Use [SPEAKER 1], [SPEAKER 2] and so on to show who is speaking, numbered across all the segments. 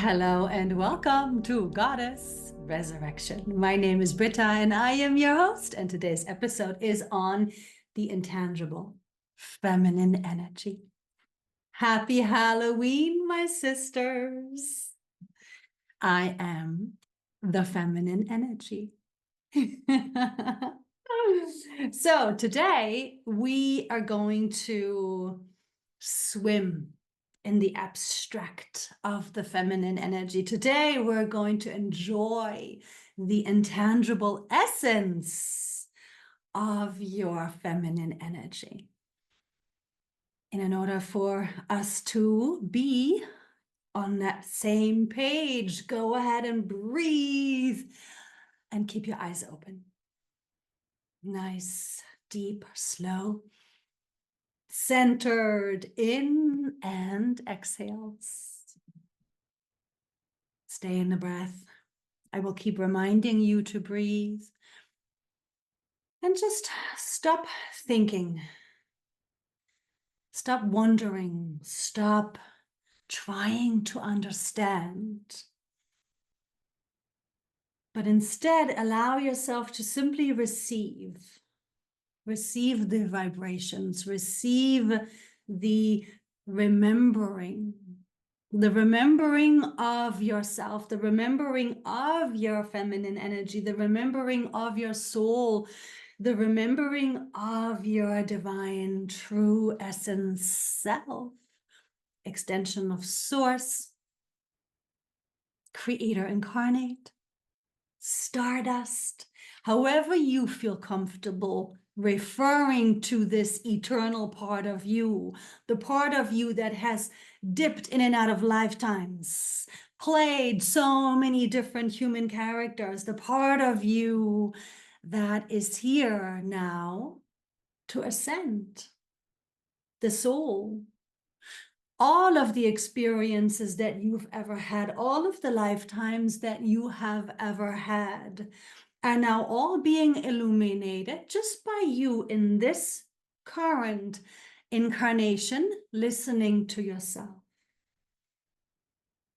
[SPEAKER 1] Hello and welcome to Goddess Resurrection. My name is Britta and I am your host, and today's episode is on the intangible feminine energy. Happy Halloween, my sisters. I am the feminine energy. So today we are going to swim in the abstract of the feminine energy. Today, we're going to enjoy the intangible essence of your feminine energy. And in order for us to be on that same page, go ahead and breathe and keep your eyes open. Nice, deep, slow. Centered in and exhales. Stay in the breath. I will keep reminding you to breathe. And just stop thinking. Stop wondering. Stop trying to understand. But instead, allow yourself to simply receive. Receive the vibrations, receive the remembering of yourself, the remembering of your feminine energy, the remembering of your soul, the remembering of your divine true essence self, extension of source, creator incarnate, stardust, however you feel comfortable referring to this eternal part of you, the part of you that has dipped in and out of lifetimes, played so many different human characters, the part of you that is here now to ascend, the soul. All of the experiences that you've ever had, all of the lifetimes that you have ever had, are now all being illuminated just by you in this current incarnation, listening to yourself.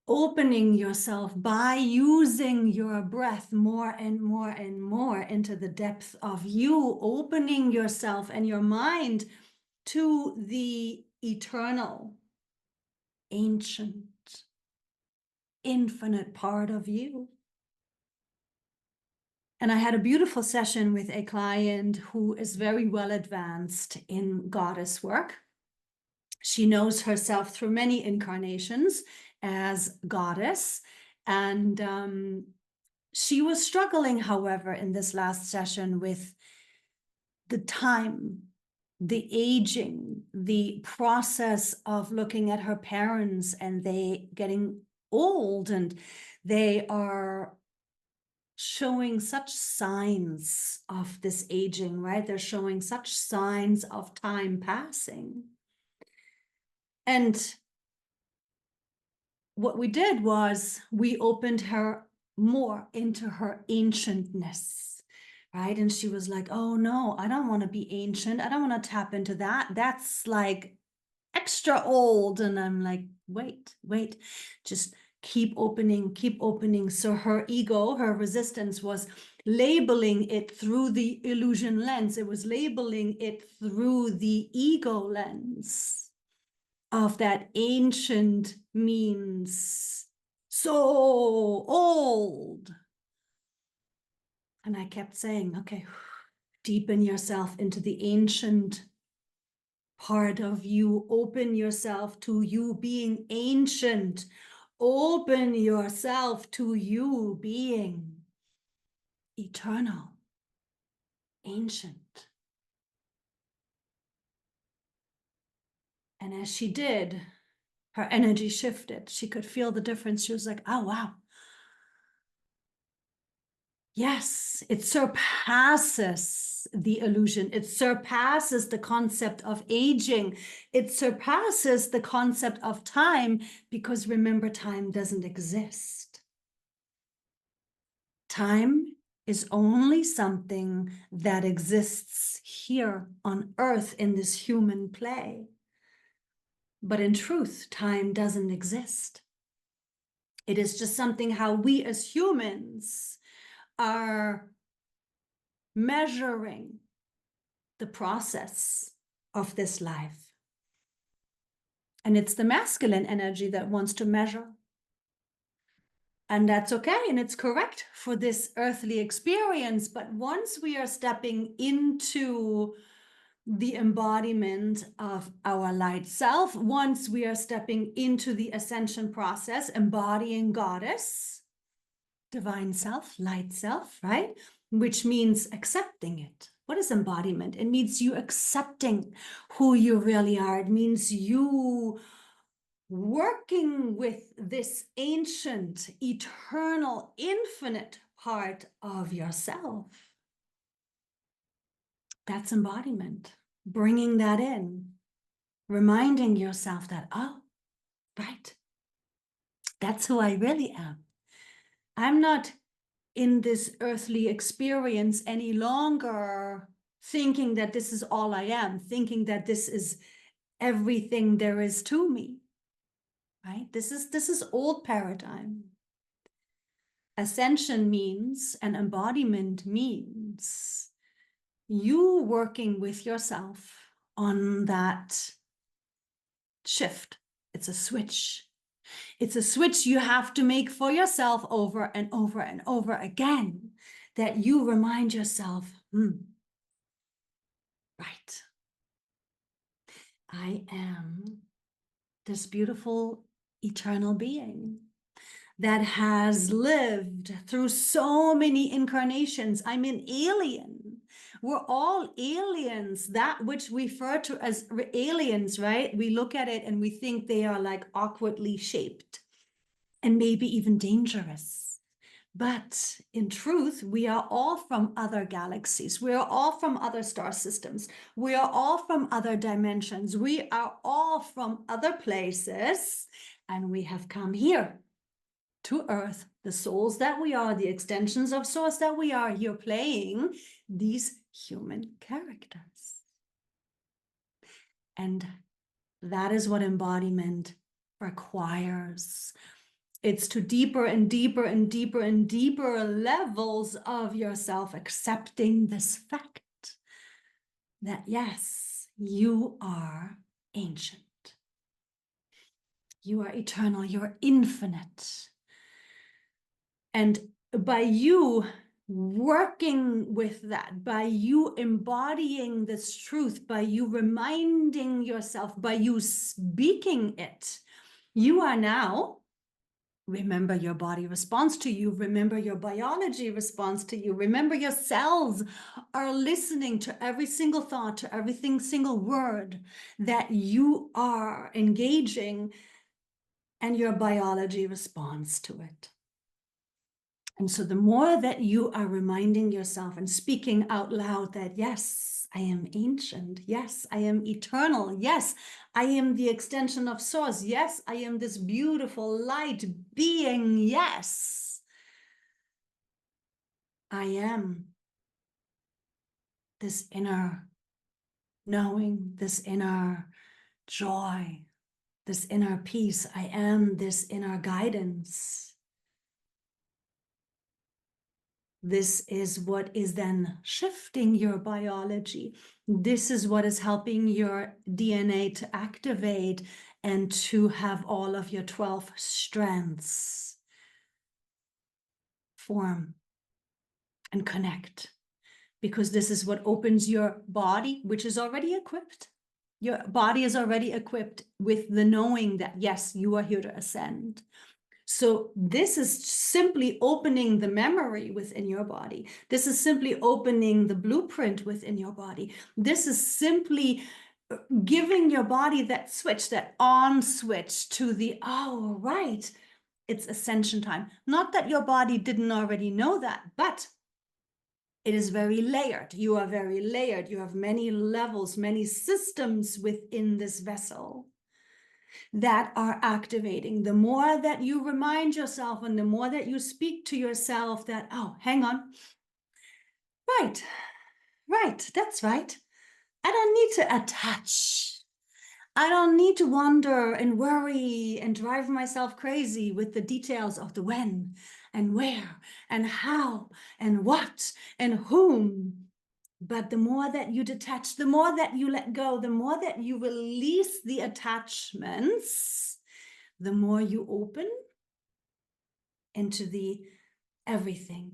[SPEAKER 1] Opening yourself by using your breath more and more and more into the depth of you, opening yourself and your mind to the eternal, ancient, infinite part of you. And I had a beautiful session with a client who is very well advanced in goddess work. She knows herself through many incarnations as goddess. And she was struggling, however, in this last session with the time, the aging, the process of looking at her parents and they getting old, and they are showing such signs of this aging, right? They're showing such signs of time passing. And what we did was we opened her more into her ancientness, right? And she was like, oh no, I don't want to be ancient. I don't want to tap into that. That's like extra old. And I'm like, wait, just keep opening. So her ego, her resistance was labeling it through the illusion lens. It was labeling it through the ego lens of that ancient means so old. And I kept saying, okay, deepen yourself into the ancient part of you. Open yourself to you being ancient. Open yourself to you being eternal, ancient. And as she did, her energy shifted. She could feel the difference. She was like, oh, wow. Yes, it surpasses the illusion. It surpasses the concept of aging. It surpasses the concept of time, because remember, time doesn't exist. Time is only something that exists here on Earth in this human play. But in truth, time doesn't exist. It is just something how we as humans are measuring the process of this life. And it's the masculine energy that wants to measure. And that's okay, and it's correct for this earthly experience. But once we are stepping into the embodiment of our light self, once we are stepping into the ascension process, embodying goddess, divine self, light self, right? Which means accepting it. What is embodiment? It means you accepting who you really are. It means you working with this ancient, eternal, infinite part of yourself. That's embodiment. Bringing that in, reminding yourself that, oh, right, that's who I really am. I'm not in this earthly experience any longer thinking that this is all I am, thinking that this is everything there is to me. Right? This is old paradigm. Ascension means, and embodiment means, you working with yourself on that shift. It's a switch. It's a switch you have to make for yourself over and over and over again, that you remind yourself, right, I am this beautiful eternal being that has lived through so many incarnations. I'm an alien. We're all aliens, that which we refer to as aliens, right? We look at it and we think they are like awkwardly shaped and maybe even dangerous. But in truth, we are all from other galaxies. We are all from other star systems. We are all from other dimensions. We are all from other places, and we have come here to Earth, the souls that we are, the extensions of source that we are here playing these human characters. And that is what embodiment requires. It's to deeper and deeper and deeper and deeper levels of yourself accepting this fact that yes, you are ancient. You are eternal, you're infinite. And by you working with that, by you embodying this truth, by you reminding yourself, by you speaking it, you are now, remember, your body responds to you, remember, your biology responds to you, remember, your cells are listening to every single thought, to every single word that you are engaging, and your biology responds to it. And so the more that you are reminding yourself and speaking out loud that, yes, I am ancient. Yes, I am eternal. Yes, I am the extension of source. Yes, I am this beautiful light being. Yes, I am this inner knowing, this inner joy, this inner peace. I am this inner guidance. This is what is then shifting your biology. This is what is helping your DNA to activate and to have all of your 12 strands form and connect. Because this is what opens your body, which is already equipped. Your body is already equipped with the knowing that, yes, you are here to ascend. So this is simply opening the memory within your body. This is simply opening the blueprint within your body. This is simply giving your body that switch, that on switch to the, oh, right, it's ascension time. Not that your body didn't already know that, but it is very layered. You are very layered. You have many levels, many systems within this vessel that are activating. The more that you remind yourself and the more that you speak to yourself that, oh, hang on, right, that's right. I don't need to attach. I don't need to wonder and worry and drive myself crazy with the details of the when and where and how and what and whom. But the more that you detach, the more that you let go, the more that you release the attachments, the more you open into the everything,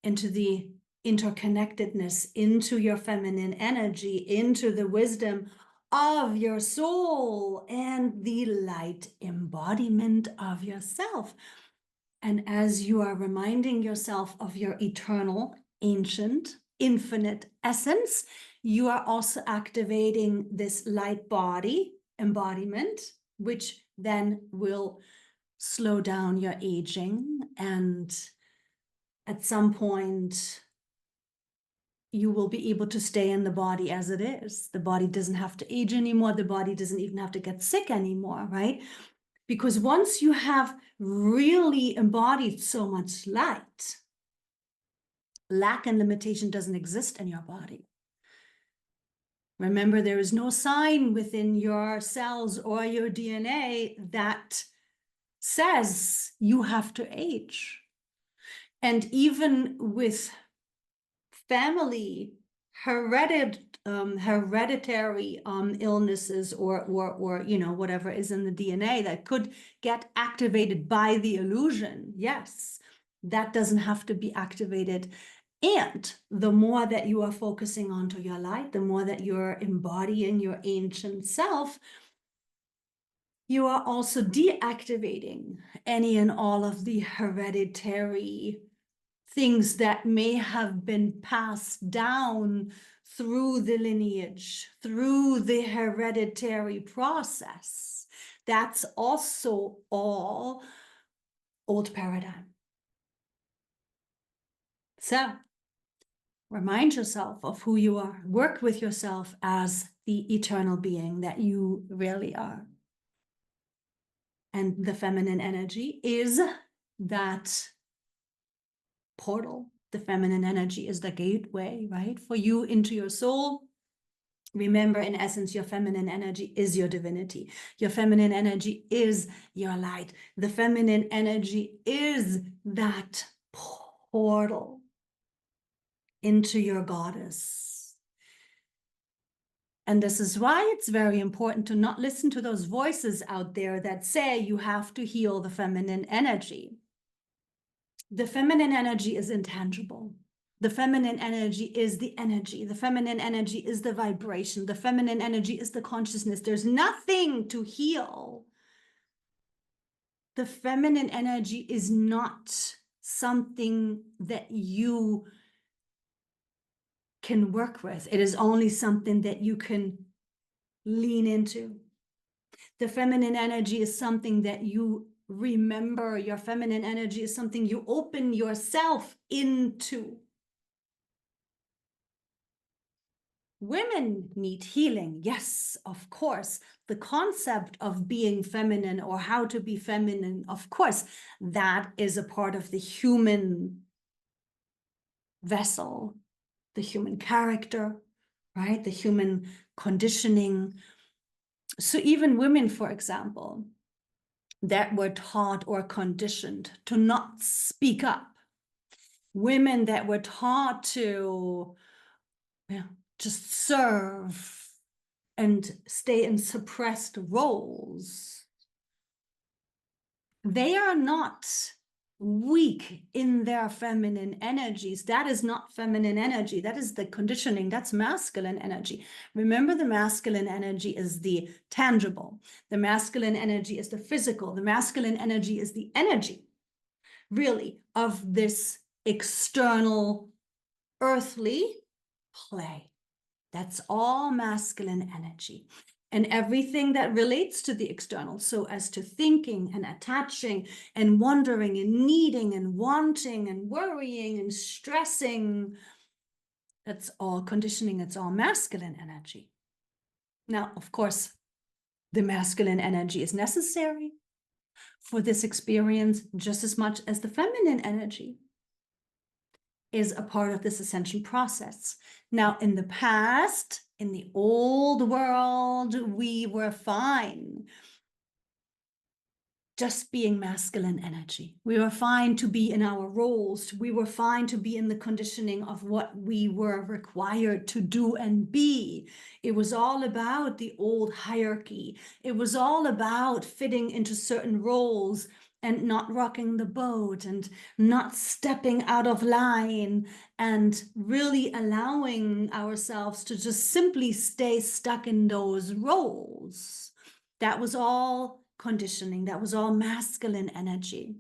[SPEAKER 1] into the interconnectedness, into your feminine energy, into the wisdom of your soul and the light embodiment of yourself. And as you are reminding yourself of your eternal, ancient, infinite essence, you are also activating this light body embodiment, which then will slow down your aging, and at some point you will be able to stay in the body as it is. The body doesn't have to age anymore. The body doesn't even have to get sick anymore, right? Because once you have really embodied so much light, lack and limitation doesn't exist in your body. Remember, there is no sign within your cells or your DNA that says you have to age. And even with family hereditary illnesses or you know, whatever is in the DNA that could get activated by the illusion, yes, that doesn't have to be activated. And the more that you are focusing onto your light, the more that you're embodying your ancient self, you are also deactivating any and all of the hereditary things that may have been passed down through the lineage, through the hereditary process. That's also all old paradigm. So remind yourself of who you are. Work with yourself as the eternal being that you really are. And the feminine energy is that portal. The feminine energy is the gateway, right? For you into your soul. Remember, in essence, your feminine energy is your divinity. Your feminine energy is your light. The feminine energy is that portal into your goddess. And this is why it's very important to not listen to those voices out there that say you have to heal the feminine energy. The feminine energy is intangible. The feminine energy is the energy. The feminine energy is the vibration. The feminine energy is the consciousness. There's nothing to heal. The feminine energy is not something that you can work with. It is only something that you can lean into. The feminine energy is something that you remember. Your feminine energy is something you open yourself into. Women need healing. Yes, of course. The concept of being feminine or how to be feminine, of course, that is a part of the human vessel, the human character, right? The human conditioning. So even women, for example, that were taught or conditioned to not speak up, women that were taught to just serve and stay in suppressed roles, they are not weak in their feminine energies. That is not feminine energy. That is the conditioning. That's masculine energy. Remember, the masculine energy is the tangible. The masculine energy is the physical. The masculine energy is the energy, really, of this external earthly play. That's all masculine energy. And everything that relates to the external, so as to thinking and attaching and wondering and needing and wanting and worrying and stressing, that's all conditioning. It's all masculine energy. Now, of course, the masculine energy is necessary for this experience just as much as the feminine energy is a part of this ascension process. Now, in the past, In the old world, we were fine just being masculine energy. We were fine to be in our roles. We were fine to be in the conditioning of what we were required to do and be. It was all about the old hierarchy. It was all about fitting into certain roles and not rocking the boat and not stepping out of line and really allowing ourselves to just simply stay stuck in those roles. That was all conditioning. That was all masculine energy.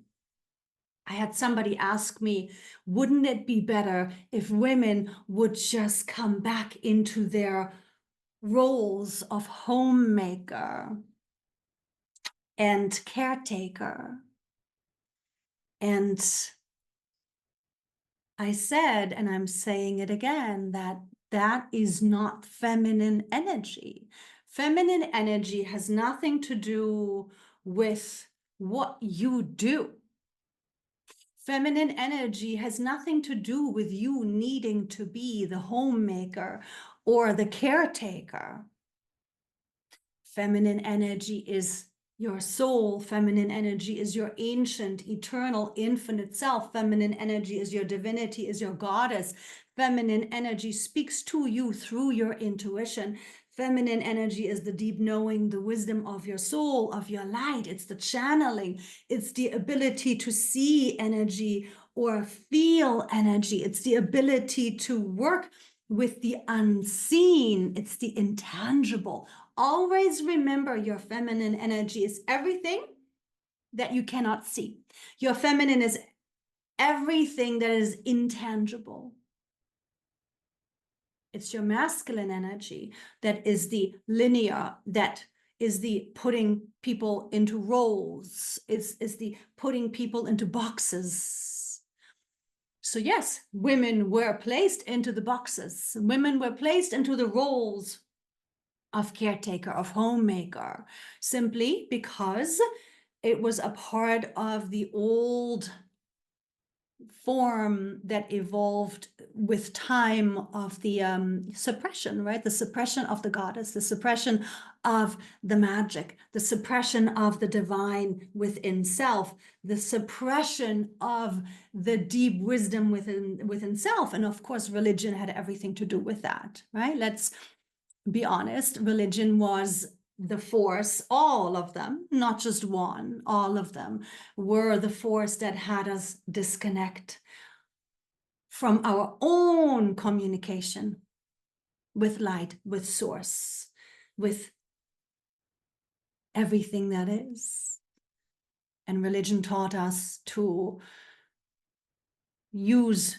[SPEAKER 1] I had somebody ask me, wouldn't it be better if women would just come back into their roles of homemaker and caretaker? And I said, and I'm saying it again, that that is not feminine energy. Feminine energy has nothing to do with what you do. Feminine energy has nothing to do with you needing to be the homemaker or the caretaker. Feminine energy is your soul. Feminine energy is your ancient, eternal, infinite self. Feminine energy is your divinity, is your goddess. Feminine energy speaks to you through your intuition. Feminine energy is the deep knowing, the wisdom of your soul, of your light. It's the channeling. It's the ability to see energy or feel energy. It's the ability to work with the unseen. It's the intangible. Always remember your feminine energy is everything that you cannot see. Your feminine is everything that is intangible. It's your masculine energy that is the linear, that is the putting people into roles, is the putting people into boxes. So yes, women were placed into the boxes. Women were placed into the roles of caretaker, of homemaker, simply because it was a part of the old form that evolved with time of the suppression, right? The suppression of the goddess, the suppression of the magic, the suppression of the divine within self, the suppression of the deep wisdom within self. And of course, religion had everything to do with that, right? Let's be honest, religion was the force, all of them, not just one, all of them were the force that had us disconnect from our own communication with light, with source, with everything that is. And religion taught us to use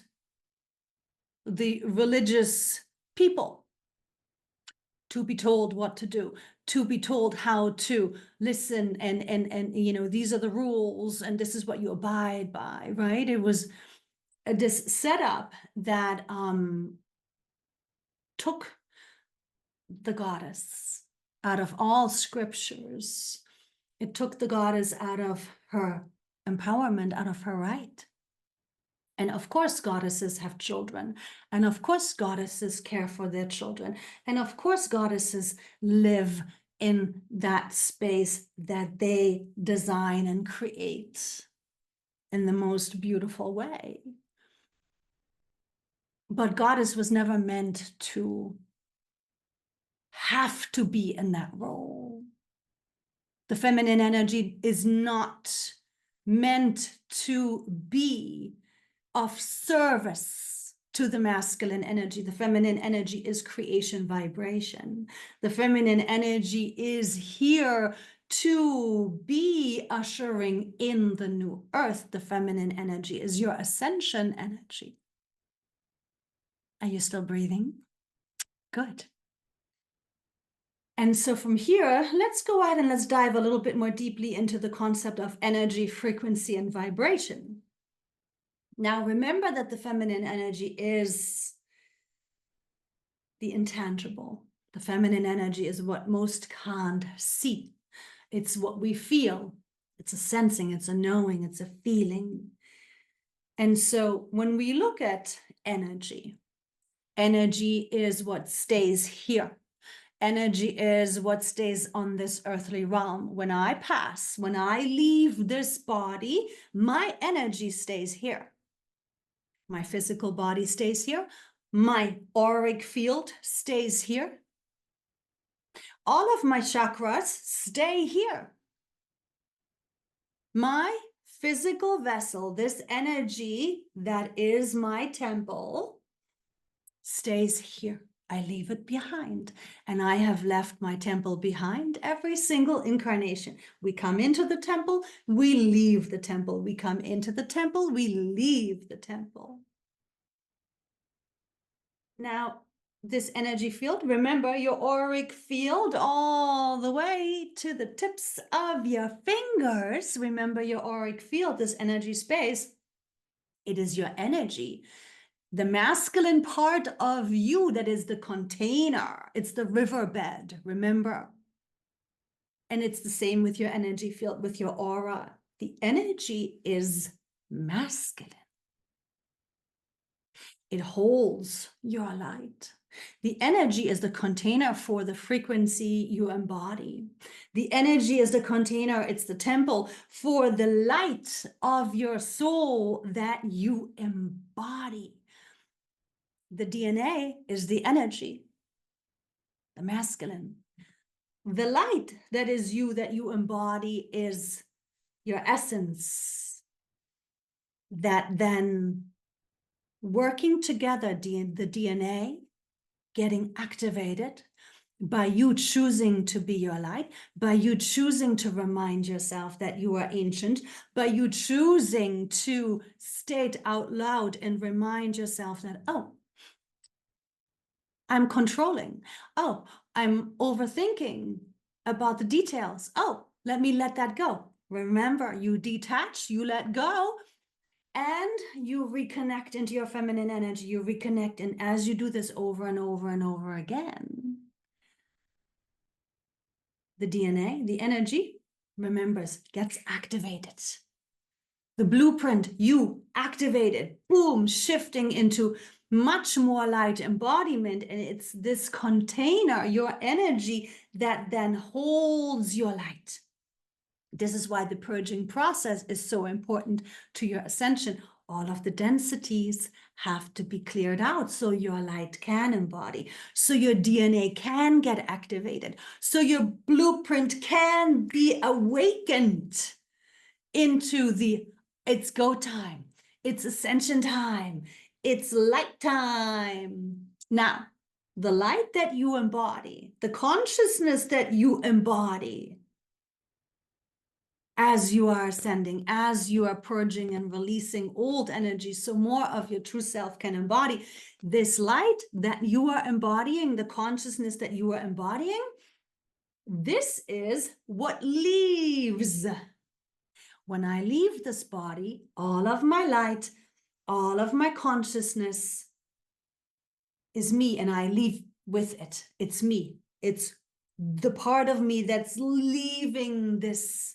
[SPEAKER 1] the religious people to be told what to do, to be told how to listen, and you know, these are the rules and this is what you abide by, right? It was this setup that took the goddess out of all scriptures. It took the goddess out of her empowerment, out of her right. And of course, goddesses have children. And of course, goddesses care for their children. And of course, goddesses live in that space that they design and create in the most beautiful way. But goddess was never meant to have to be in that role. The feminine energy is not meant to be of service to the masculine energy. The feminine energy is creation vibration. The feminine energy is here to be ushering in the new earth. The feminine energy is your ascension energy. Are you still breathing? Good. And so from here, let's go ahead and let's dive a little bit more deeply into the concept of energy, frequency, and vibration. Now, remember that the feminine energy is the intangible. The feminine energy is what most can't see. It's what we feel. It's a sensing, it's a knowing, it's a feeling. And so when we look at energy, Energy is what stays here. Energy is what stays on this earthly realm. When I pass, when I leave this body, my energy stays here. My physical body stays here. My auric field stays here. All of my chakras stay here. My physical vessel, this energy that is my temple, stays here. I leave it behind, and I have left my temple behind every single incarnation. We come into the temple, we leave the temple. We come into the temple, we leave the temple. Now, this energy field, remember your auric field all the way to the tips of your fingers. Remember your auric field, this energy space. It is your energy. The masculine part of you that is the container. It's the riverbed, remember? And it's the same with your energy field, with your aura. The energy is masculine. It holds your light. The energy is the container for the frequency you embody. The energy is the container, it's the temple for the light of your soul that you embody. The DNA is the energy, the masculine. The light that is you, that you embody, is your essence, that then working together, the DNA getting activated by you choosing to be your light, by you choosing to remind yourself that you are ancient, by you choosing to state out loud and remind yourself that, oh, I'm controlling. Oh, I'm overthinking about the details. Oh, let me let that go. Remember, you detach, you let go, and you reconnect into your feminine energy. You reconnect, and as you do this over and over and over again, the DNA, the energy, remembers, gets activated. The blueprint, you activated, boom, shifting into much more light embodiment. And it's this container, your energy, that then holds your light. This is why the purging process is so important to your ascension. All of the densities have to be cleared out so your light can embody, so your DNA can get activated, so your blueprint can be awakened into the, it's go time, it's ascension time, it's light time. Now, the light that you embody, the consciousness that you embody, as you are ascending, as you are purging and releasing old energy, so more of your true self can embody this light that you are embodying, the consciousness that you are embodying. This is what leaves. When I leave this body, all of my light, all of my consciousness is me, and I leave with it. It's me. It's the part of me that's leaving this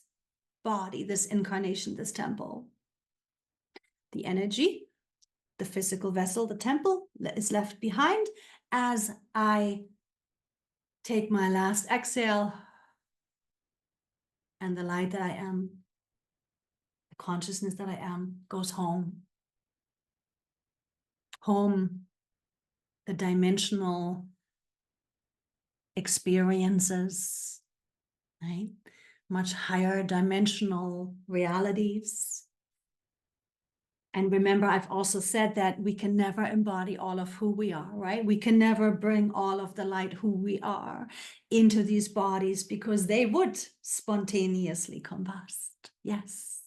[SPEAKER 1] body, this incarnation, this temple. The energy, the physical vessel, the temple is left behind as I take my last exhale, and the light that I am, the consciousness that I am, goes home. Home, the dimensional experiences, right? Much higher dimensional realities. And remember, I've also said that we can never embody all of who we are, right? We can never bring all of the light who we are into these bodies, because they would spontaneously combust. Yes.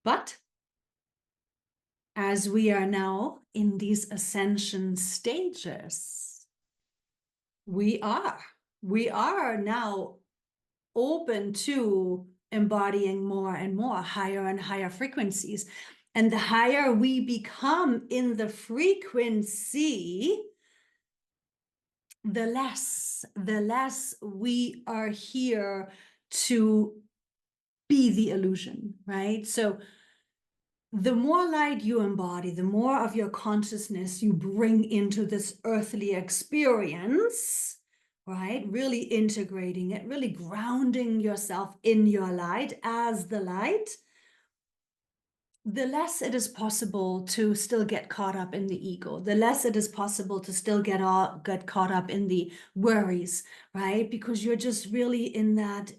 [SPEAKER 1] But as we are now in these ascension stages, we are now open to embodying more and more, higher and higher frequencies. And the higher we become in the frequency, the less we are here to be the illusion, right? So the more light you embody, the more of your consciousness you bring into this earthly experience, right? Really integrating it, really grounding yourself in your light as the light, the less it is possible to still get caught up in the ego, the less it is possible to still get caught up in the worries, right? Because you're just really in that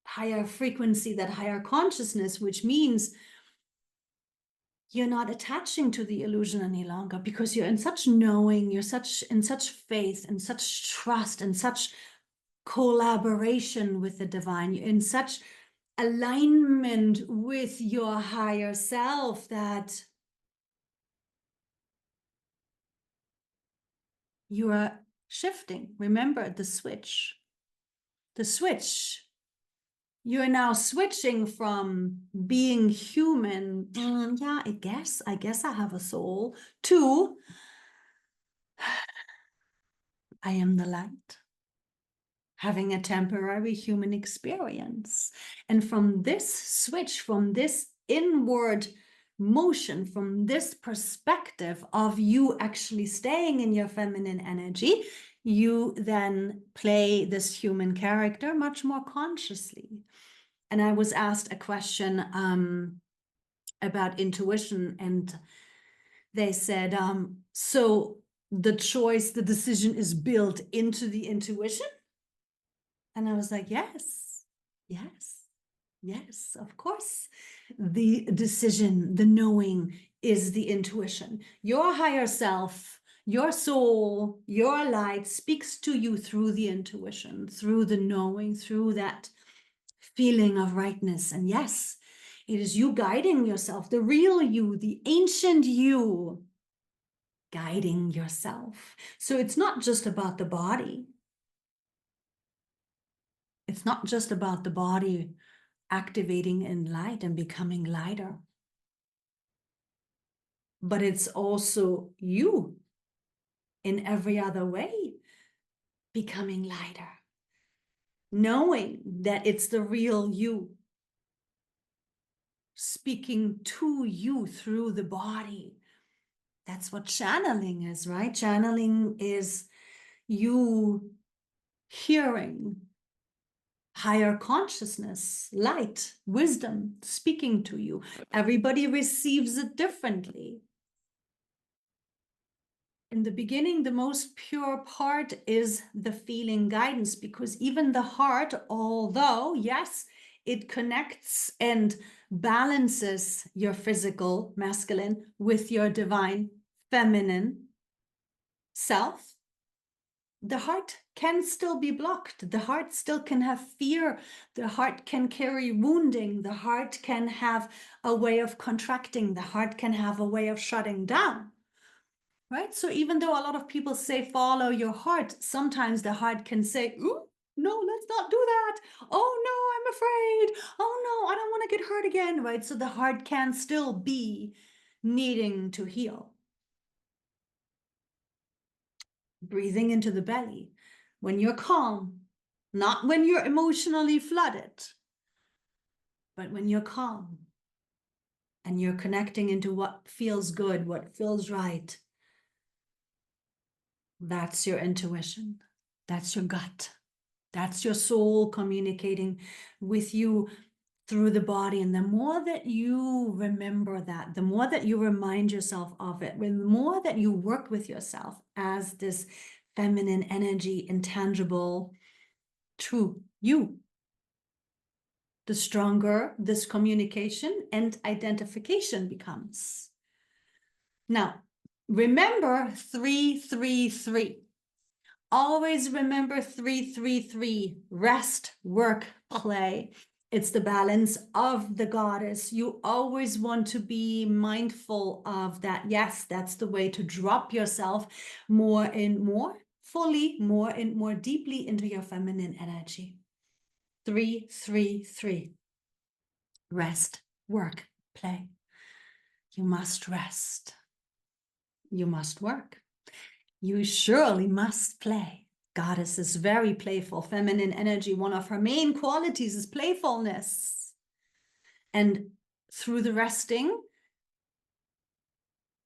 [SPEAKER 1] higher frequency, that higher consciousness, which means you're not attaching to the illusion any longer, because you're in such knowing, you're in such faith and such trust and such collaboration with the divine, you're in such alignment with your higher self that you are shifting. Remember the switch. The switch. You're now switching from being human, yeah, I guess I have a soul, to I am the light, having a temporary human experience. And from this switch, from this inward motion, from this perspective of you actually staying in your feminine energy, you then play this human character much more consciously. And I was asked a question about intuition, and they said, so the choice, the decision is built into the intuition? And I was like, yes, yes, yes, of course. The decision, the knowing is the intuition. Your higher self, your soul, your light speaks to you through the intuition, through the knowing, through that feeling of rightness. And yes, it is you guiding yourself, the real you, the ancient you, guiding yourself. So it's not just about the body. It's not just about the body activating in light and becoming lighter, but it's also you in every other way becoming lighter, knowing that it's the real you speaking to you through the body. That's what channeling is, right? Channeling is you hearing higher consciousness, light, wisdom speaking to you. Everybody receives it differently. In the beginning, the most pure part is the feeling guidance, because even the heart, although, yes, it connects and balances your physical masculine with your divine feminine self, the heart can still be blocked. The heart still can have fear. The heart can carry wounding. The heart can have a way of contracting. The heart can have a way of shutting down. Right? So even though a lot of people say follow your heart, sometimes the heart can say, ooh, no, let's not do that. Oh no, I'm afraid. Oh no, I don't want to get hurt again. Right? So the heart can still be needing to heal. Breathing into the belly when you're calm, not when you're emotionally flooded, but when you're calm and you're connecting into what feels good, what feels right. That's your intuition. That's your gut. That's your soul communicating with you through the body. And the more that you remember that, the more that you remind yourself of it, the more that you work with yourself as this feminine energy, intangible, true you, the stronger this communication and identification becomes. Now, remember 333. Always remember 333, rest, work, play. It's the balance of the goddess. You always want to be mindful of that. Yes, that's the way to drop yourself more and more fully, more and more deeply into your feminine energy. 333. Rest, work, play. You must rest. You must work. You surely must play. Goddess is very playful. Feminine energy, one of her main qualities is playfulness. And through the resting,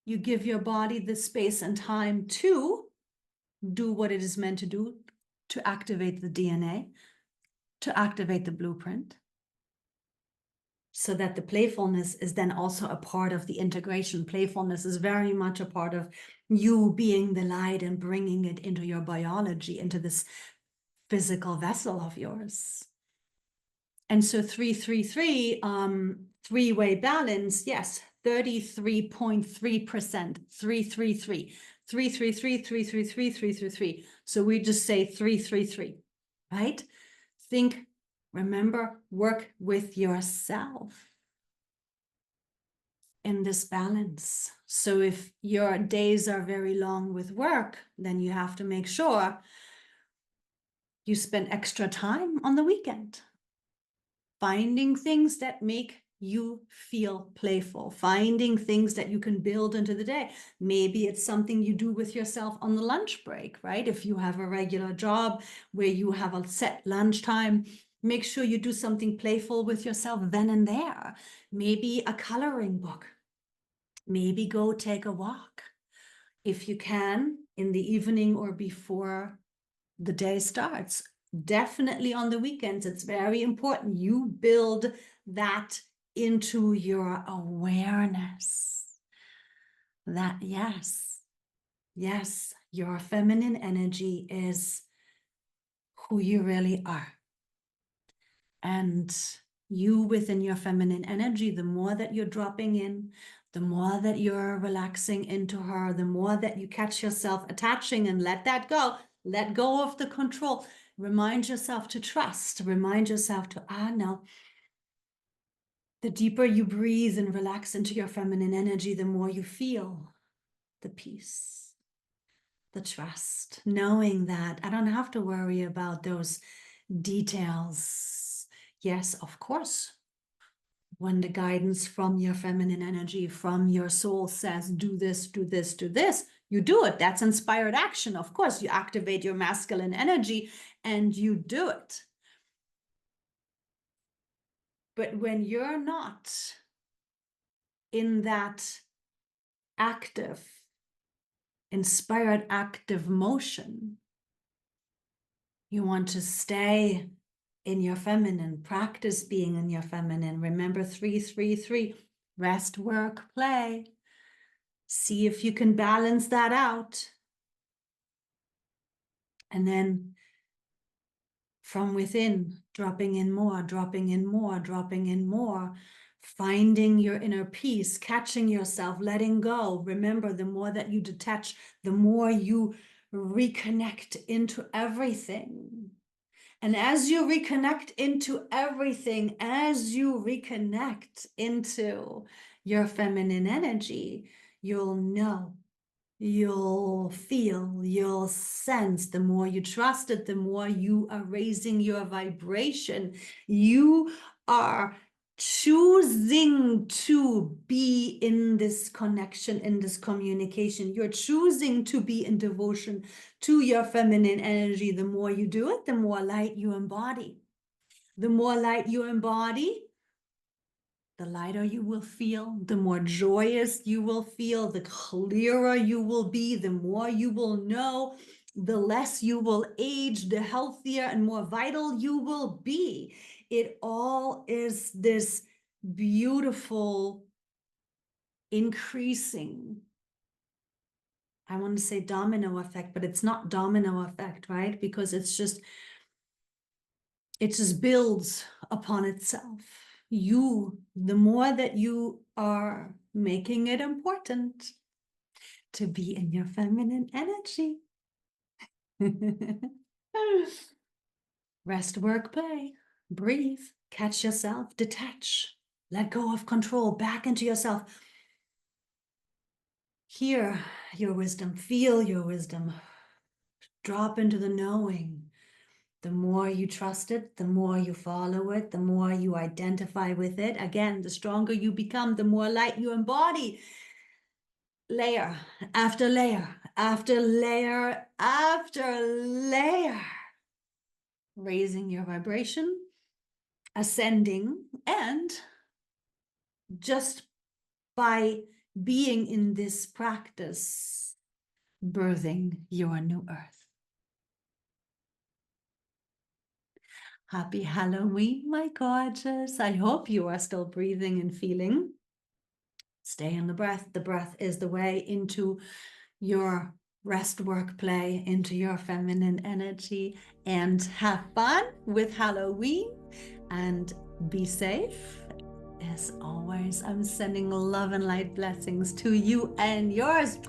[SPEAKER 1] You give your body the space and time to do what it is meant to do, to activate the DNA, to activate the blueprint, so that the playfulness is then also a part of the integration. Playfulness is very much a part of you being the light and bringing it into your biology, into this physical vessel of yours. And so 333, three-way balance, yes, 33.3%, 333, 333, 333, 333. So we just say 333, right? Think, remember, work with yourself in this balance. So if your days are very long with work, then you have to make sure you spend extra time on the weekend, finding things that make you feel playful, finding things that you can build into the day. Maybe it's something you do with yourself on the lunch break, right? If you have a regular job where you have a set lunchtime, make sure you do something playful with yourself then and there. Maybe a coloring book. Maybe go take a walk. If you can, in the evening or before the day starts. Definitely on the weekends, it's very important you build that into your awareness. That yes, your feminine energy is who you really are. And you within your feminine energy, the more that you're dropping in, the more that you're relaxing into her, the more that you catch yourself attaching and let that go. Let go of the control. Remind yourself to trust. Remind yourself to, no. The deeper you breathe and relax into your feminine energy, the more you feel the peace, the trust, knowing that I don't have to worry about those details. Yes, of course. When the guidance from your feminine energy, from your soul says, do this, do this, do this, you do it. That's inspired action. Of course, you activate your masculine energy and you do it. But when you're not in that active, inspired active motion, you want to stay in your feminine, practice being in your feminine. Remember 333, rest, work, play. See if you can balance that out. And then from within, dropping in more, dropping in more, dropping in more, finding your inner peace, catching yourself, letting go. Remember, the more that you detach, the more you reconnect into everything. And as you reconnect into everything, as you reconnect into your feminine energy, you'll know, you'll feel, you'll sense. The more you trust it, the more you are raising your vibration. You are choosing to be in this connection, in this communication. You're choosing to be in devotion to your feminine energy. The more you do it, the more light you embody. The more light you embody, the lighter you will feel, the more joyous you will feel, the clearer you will be, the more you will know, the less you will age, the healthier and more vital you will be. It all is this beautiful increasing, I want to say domino effect, but it's not domino effect, right? Because it just builds upon itself. The more that you are making it important to be in your feminine energy. Rest, work, play, breathe, catch yourself, detach, let go of control, back into yourself. Hear your wisdom, feel your wisdom, drop into the knowing. The more you trust it, the more you follow it, the more you identify with it. Again, the stronger you become, the more light you embody. Layer after layer, after layer, after layer. Raising your vibration, ascending, and just by being in this practice, birthing your new earth. Happy Halloween, my gorgeous. I hope you are still breathing and feeling. Stay in the breath. The breath is the way into your rest, work, play, into your feminine energy, and have fun with Halloween and be safe. As always, I'm sending love and light blessings to you and yours.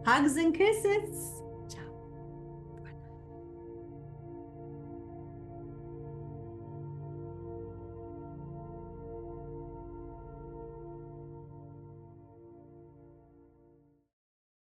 [SPEAKER 1] Hugs and kisses.